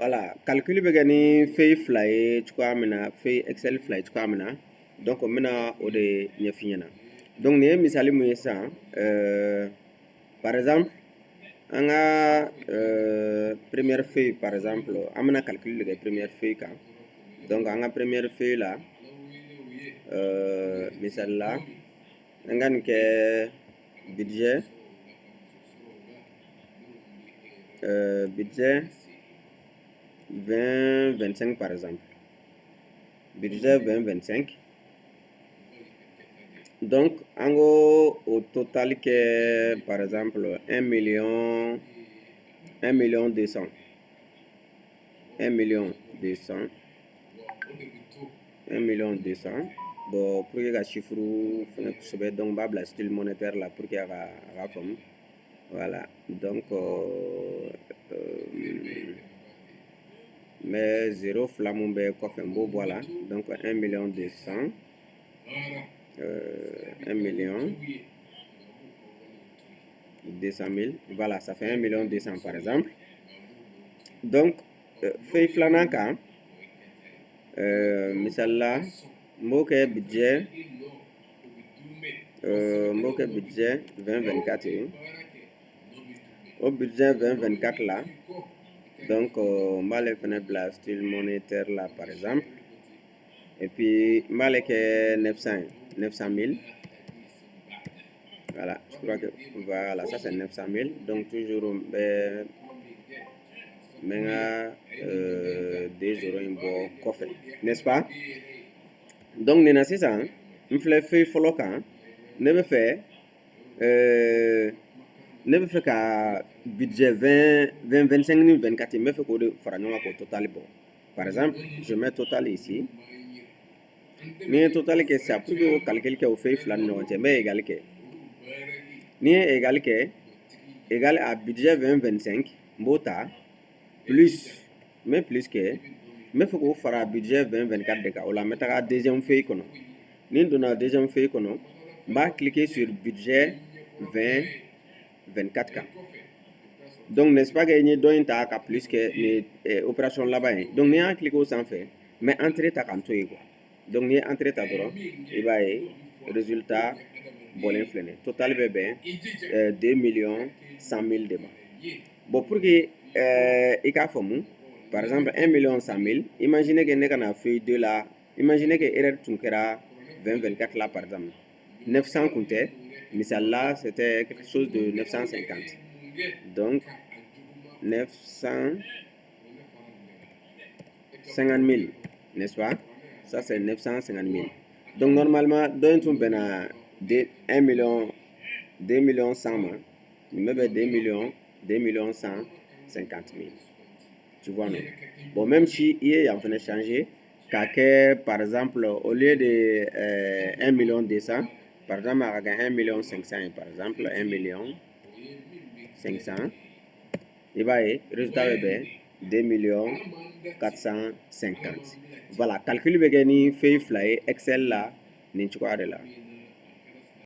Voilà, calcul bɛ kɛ ni feuille fila ye cogoya min na, feuille Excel fila ye cogoya min na. Donc n bɛna o de ɲɛf'i ɲɛna. Donc nin ye misali mun ye sisan, par exemple, an ka première feuille par exemple, an bɛna calcul de kɛ première feuille kan. Donc an ka première feuille la, misali la, an ka nin kɛ budget, budget 20-25 par exemple. Budget 20-25. Donc, en gros, au total, que par exemple 1 million 200. 1 million 200. 1 million 200. Bon, pour que le chiffre soit donc le style monétaire là pour qu'il y ait la forme. Voilà. Donc, mais 0 flamme voilà. Donc 1 million 200. 1 million 200 000. Voilà, ça fait 1 million 200 par exemple. Donc, feuille flananka, misalla, moke budget 2024. Au budget 2024 là, donc on va les faire la style monétaire là par exemple. Et puis, on va les 900 000. Voilà, je crois que voilà, ça c'est 900 000. Donc toujours maintenant 2 euros coffre, n'est-ce pas? Donc nous c'est ça. On fait feuille follow quand ne fait qu'à budget 25 000 24 000 fait que farano au total bon. Par exemple, je mets total ici. Mais total que ça pour que calcul que au fait flan non mais égal que ni égal que égal à budget 20-25 mbota plus mais plus que mais faut qu'on fera budget 20-24 de cas on la mettre à deuxième feuille qu'on ni dans la deuxième feuille qu'on va cliquer sur budget 20-24 cas. Donc n'est-ce pas que ni donne ta cas plus que les opérations là-bas. Donc ni a cliqué au sans fait mais entrer ta canto quoi. Donc ni entrer ta droit et bah résultat bon influé total bébé 2 millions 100 000 de bon pour que par exemple 1 million 100 000 imaginez que nous avons fait de là imaginez que erreur tunkera 20-24 là par exemple 900 comptait mais celle-là c'était quelque chose de 950 donc 950 000 n'est-ce pas ça c'est 950 000 donc normalement dans un bena 1 million 2 millions 100 000 mais 2 millions 150 000 tu vois non bon même si il est en train de changer car par exemple au lieu de 1 million 200 par exemple avec 1 million 500 par exemple 1 million 500 il va y résultat est 2 millions 450 voilà calcul begini feuille fly Excel là ni tu vois de là